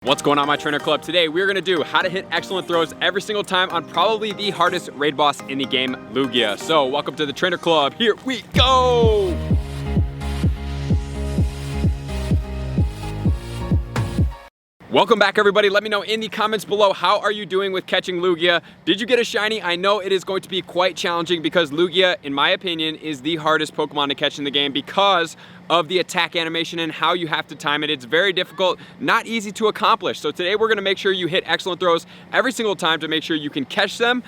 What's going on, my trainer club? Today we're going to do how to hit excellent throws every single time on probably the hardest raid boss in the game, Lugia. So welcome to the trainer club. Here we go. Welcome back, everybody. Let me know in the comments below, how are you doing with catching Lugia? Did you get a shiny? I know it is going to be quite challenging because Lugia, in my opinion, is the hardest Pokemon to catch in the game because of the attack animation and how you have to time it. It's very difficult, not easy to accomplish. So today we're gonna make sure you hit excellent throws every single time to make sure you can catch them.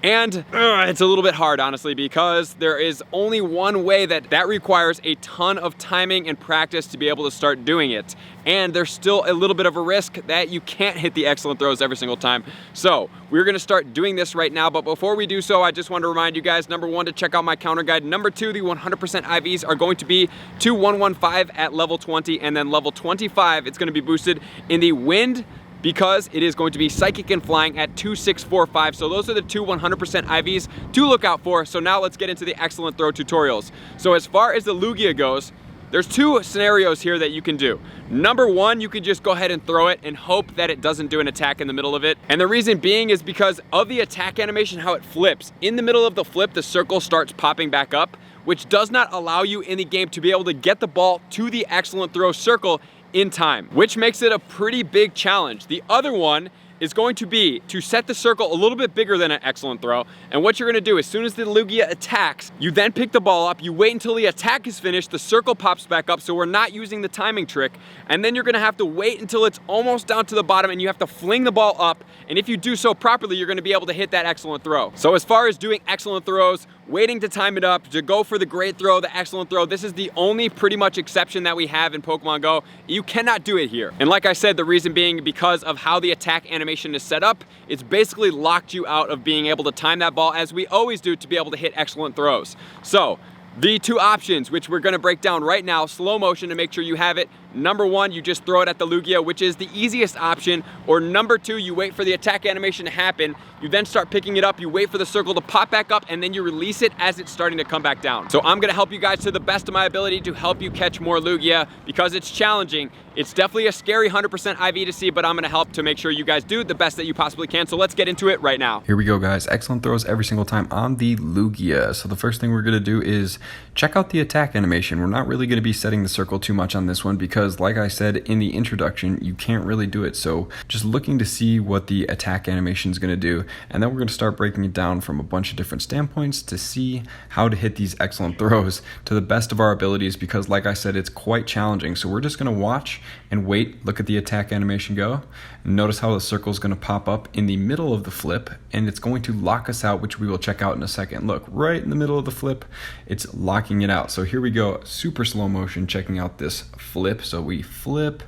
And it's a little bit hard, honestly, because there is only one way that requires a ton of timing and practice to be able to start doing it. And there's still a little bit of a risk that you can't hit the excellent throws every single time. So we're gonna start doing this right now. But before we do so, I just want to remind you guys, number one, to check out my counter guide. Number two, the 100% IVs are going to be to 115 at level 20, and then level 25, it's gonna be boosted in the wind, because it is going to be psychic and flying at 2645. So those are the two 100% IVs to look out for. So now let's get into the excellent throw tutorials. So as far as the Lugia goes, there's two scenarios here that you can do. Number one, you can just go ahead and throw it and hope that it doesn't do an attack in the middle of it. And the reason being is because of the attack animation, how it flips. In the middle of the flip, the circle starts popping back up, which does not allow you in the game to be able to get the ball to the excellent throw circle in time, which makes it a pretty big challenge. The other one is going to be to set the circle a little bit bigger than an excellent throw. And what you're gonna do, as soon as the Lugia attacks, you then pick the ball up, you wait until the attack is finished, the circle pops back up, so we're not using the timing trick, and then you're gonna have to wait until it's almost down to the bottom and you have to fling the ball up, and if you do so properly, you're gonna be able to hit that excellent throw. So as far as doing excellent throws, waiting to time it up, to go for the great throw, the excellent throw, this is the only pretty much exception that we have in Pokemon Go. You cannot do it here. And like I said, the reason being because of how the attack animation is set up, it's basically locked you out of being able to time that ball, as we always do, to be able to hit excellent throws. So the two options, which we're gonna break down right now, slow motion to make sure you have it. Number one, you just throw it at the Lugia, which is the easiest option. Or number two, you wait for the attack animation to happen. You then start picking it up, you wait for the circle to pop back up, and then you release it as it's starting to come back down. So I'm gonna help you guys to the best of my ability to help you catch more Lugia, because it's challenging. It's definitely a scary 100% IV to see, but I'm gonna help to make sure you guys do the best that you possibly can. So let's get into it right now. Here we go, guys. Excellent throws every single time on the Lugia. So the first thing we're gonna do is check out the attack animation. We're not really gonna be setting the circle too much on this one because, like I said in the introduction, you can't really do it. So just looking to see what the attack animation is gonna do, and then we're gonna start breaking it down from a bunch of different standpoints to see how to hit these excellent throws to the best of our abilities, because like I said, it's quite challenging. So we're just gonna watch and wait, look at the attack animation go, and notice how the circle is going to pop up in the middle of the flip, and it's going to lock us out, which we will check out in a second. Look, right in the middle of the flip, it's locking it out. So here we go, super slow motion, checking out this flip. So we flip,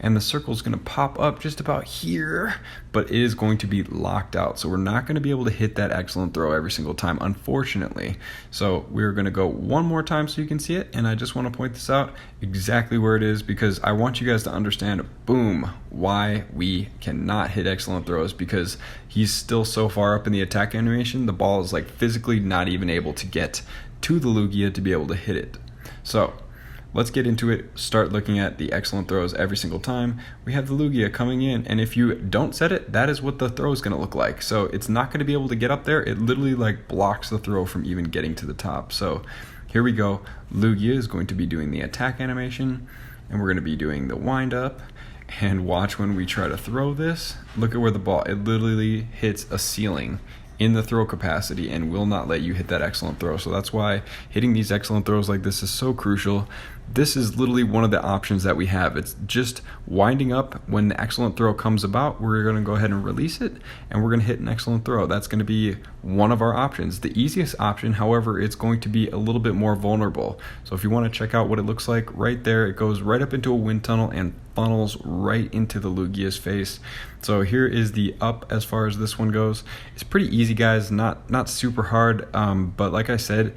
and the circle is going to pop up just about here, but it is going to be locked out. So we're not going to be able to hit that excellent throw every single time, unfortunately. So we're going to go one more time so you can see it, and I just want to point this out exactly where it is, because I want you guys to understand, boom, why we cannot hit excellent throws, because he's still so far up in the attack animation, the ball is like physically not even able to get to the Lugia to be able to hit it. So let's get into it, start looking at the excellent throws every single time. We have the Lugia coming in, and if you don't set it, that is what the throw is going to look like. So it's not going to be able to get up there. It literally like blocks the throw from even getting to the top. So here we go. Lugia is going to be doing the attack animation, and we're going to be doing the wind up. And watch when we try to throw this. Look at where the ball, it literally hits a ceiling in the throw capacity and will not let you hit that excellent throw. So that's why hitting these excellent throws like this is so crucial. This is literally one of the options that we have. It's just winding up. When the excellent throw comes about, we're going to go ahead and release it, and we're going to hit an excellent throw. That's going to be one of our options. The easiest option, however, it's going to be a little bit more vulnerable. So if you want to check out what it looks like right there, it goes right up into a wind tunnel and funnels right into the Lugia's face. So here is the up as far as this one goes. It's pretty easy, guys, not super hard, but like I said,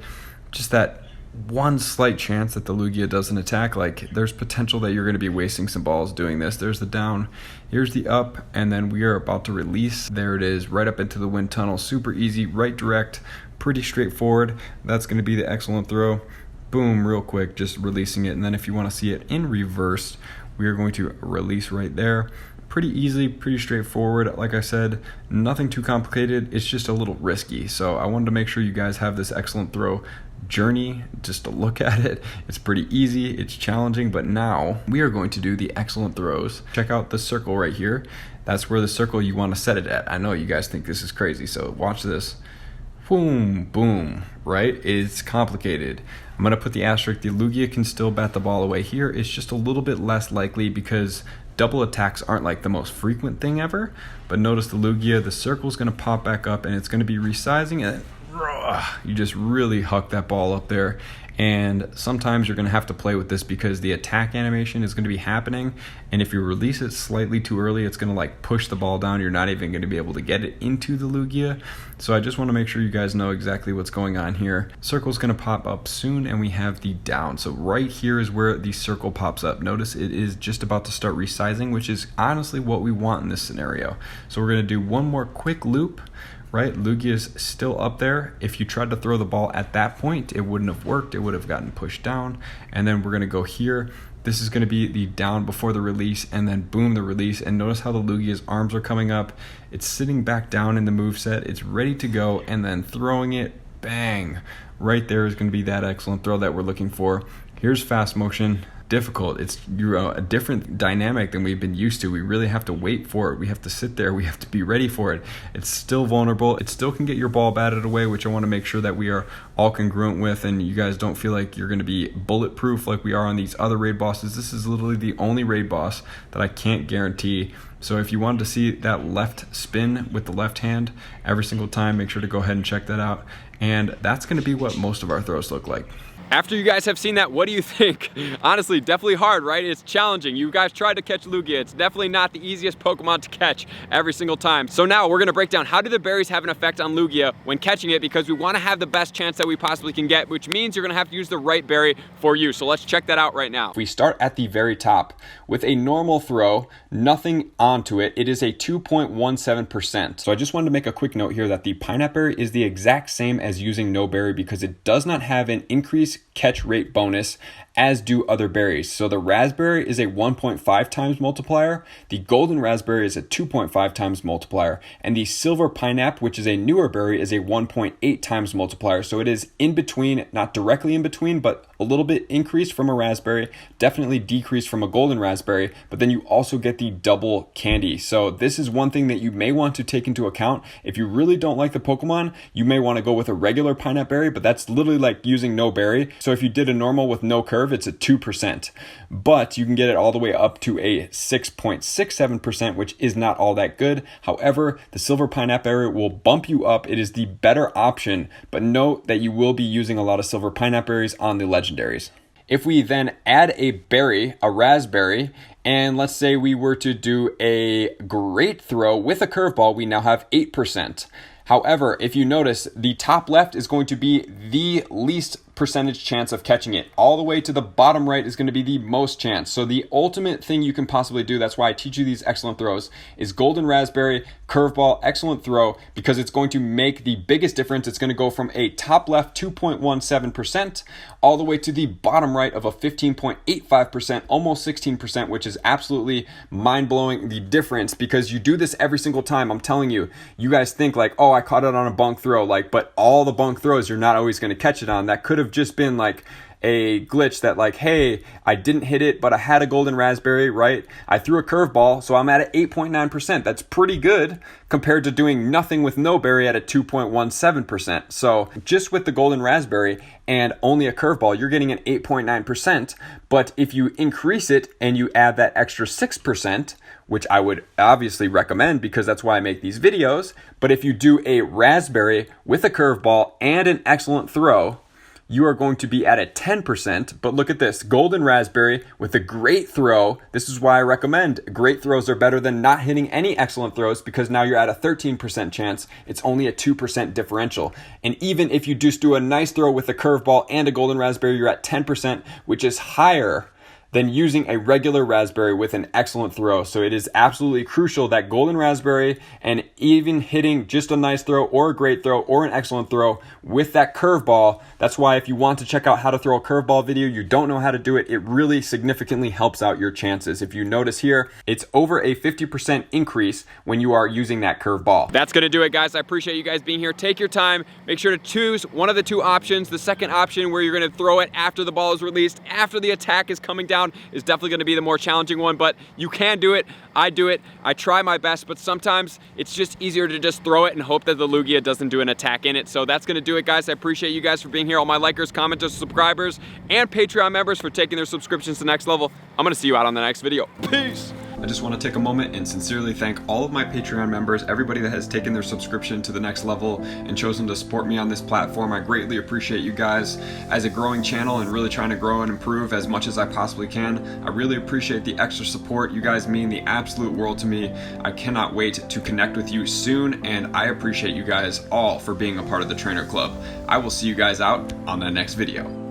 just that one slight chance that the Lugia doesn't attack, like there's potential that you're going to be wasting some balls doing this. There's the down, here's the up, and then we are about to release. There it is, right up into the wind tunnel. Super easy, right direct, pretty straightforward. That's going to be the excellent throw. Boom, real quick, just releasing it. And then if you want to see it in reverse, we are going to release right there, pretty easy, pretty straightforward. Like I said, nothing too complicated. It's just a little risky. So I wanted to make sure you guys have this excellent throw journey just to look at it. It's pretty easy, it's challenging, but now we are going to do the excellent throws. Check out the circle right here. That's where the circle you want to set it at. I know you guys think this is crazy, so watch this. Boom, boom, right? It's complicated. I'm going to put the asterisk. The Lugia can still bat the ball away here. It's just a little bit less likely because double attacks aren't like the most frequent thing ever. But notice the Lugia, the circle's going to pop back up and it's going to be resizing, and you just really huck that ball up there. And sometimes you're going to have to play with this because the attack animation is going to be happening, and if you release it slightly too early, it's going to like push the ball down. You're not even going to be able to get it into the Lugia. So I just want to make sure you guys know exactly what's going on here. Circle's going to pop up soon, and we have the down. So right here is where the circle pops up. Notice it is just about to start resizing, which is honestly what we want in this scenario. So we're going to do one more quick loop. Right, Lugia's still up there. If you tried to throw the ball at that point, it wouldn't have worked. It would have gotten pushed down. And then we're going to go here. This is going to be the down before the release, and then boom, the release. And notice how the Lugia's arms are coming up. It's sitting back down in the moveset. It's ready to go, and then throwing it, bang. Right there is going to be that excellent throw that we're looking for. Here's fast motion. Difficult. It's a different dynamic than we've been used to. We really have to wait for it. We have to sit there. We have to be ready for it. It's still vulnerable. It still can get your ball batted away, which I want to make sure that we are all congruent with, and you guys don't feel like you're going to be bulletproof like we are on these other raid bosses. This is literally the only raid boss that I can't guarantee. So if you wanted to see that left spin with the left hand every single time, make sure to go ahead and check that out. And that's going to be what most of our throws look like. After you guys have seen that, what do you think? Honestly, definitely hard, right? It's challenging. You guys tried to catch Lugia. It's definitely not the easiest Pokemon to catch every single time. So now we're gonna break down how do the berries have an effect on Lugia when catching it, because we wanna have the best chance that we possibly can get, which means you're gonna have to use the right berry for you. So let's check that out right now. If we start at the very top with a normal throw, nothing onto it, it is a 2.17%. So I just wanted to make a quick note here that the pineapple berry is the exact same as using no berry because it does not have an increased catch rate bonus as do other berries. So the raspberry is a 1.5 times multiplier, the golden raspberry is a 2.5 times multiplier, and the silver pineapple, which is a newer berry, is a 1.8 times multiplier. So it is in between, not directly in between, but a little bit increased from a raspberry, definitely decreased from a golden raspberry, but then you also get the double candy. So this is one thing that you may want to take into account. If you really don't like the Pokemon, you may want to go with a regular pineapple berry, but that's literally like using no berry. So if you did a normal with no curve, it's a 2%, but you can get it all the way up to a 6.67%, which is not all that good. However, the silver pineapple berry will bump you up. It is the better option, but note that you will be using a lot of silver pineapple berries on the legendaries. If we then add a berry, a raspberry, and let's say we were to do a great throw with a curveball, we now have 8%. However, if you notice, the top left is going to be the least percentage chance of catching it. All the way to the bottom right is going to be the most chance. So the ultimate thing you can possibly do, that's why I teach you these excellent throws, is golden raspberry, curveball, excellent throw, because it's going to make the biggest difference. It's going to go from a top left 2.17% all the way to the bottom right of a 15.85%, almost 16%, which is absolutely mind-blowing, the difference, because you do this every single time. I'm telling you, you guys think like, oh, I caught it on a bunk throw, like, but all the bunk throws you're not always going to catch it on. That could have just been like a glitch that like, hey, I didn't hit it, but I had a golden raspberry, right? I threw a curveball, so I'm at an 8.9%. That's pretty good compared to doing nothing with no berry at a 2.17%. So just with the golden raspberry and only a curveball, you're getting an 8.9%. But if you increase it and you add that extra 6%, which I would obviously recommend because that's why I make these videos, but if you do a raspberry with a curveball and an excellent throw, you are going to be at a 10%, but look at this, golden raspberry with a great throw. This is why I recommend great throws are better than not hitting any excellent throws, because now you're at a 13% chance. It's only a 2% differential. And even if you just do a nice throw with a curveball and a golden raspberry, you're at 10%, which is higher than using a regular raspberry with an excellent throw. So it is absolutely crucial that golden raspberry and even hitting just a nice throw or a great throw or an excellent throw with that curveball. That's why if you want to check out how to throw a curveball video, you don't know how to do it, it really significantly helps out your chances. If you notice here, it's over a 50% increase when you are using that curveball. That's gonna do it, guys. I appreciate you guys being here. Take your time. Make sure to choose one of the two options. The second option where you're gonna throw it after the ball is released, after the attack is coming down, is definitely gonna be the more challenging one, but you can do it. I do it. I try my best, but sometimes it's just easier to just throw it and hope that the Lugia doesn't do an attack in it. So that's gonna do it, guys. I appreciate you guys for being here. All my likers, commenters, subscribers, and Patreon members for taking their subscriptions to the next level. I'm gonna see you out on the next video. Peace. I just want to take a moment and sincerely thank all of my Patreon members, everybody that has taken their subscription to the next level and chosen to support me on this platform. I greatly appreciate you guys. As a growing channel and really trying to grow and improve as much as I possibly can, I really appreciate the extra support. You guys mean the absolute world to me. I cannot wait to connect with you soon, and I appreciate you guys all for being a part of the Trainer Club. I will see you guys out on the next video.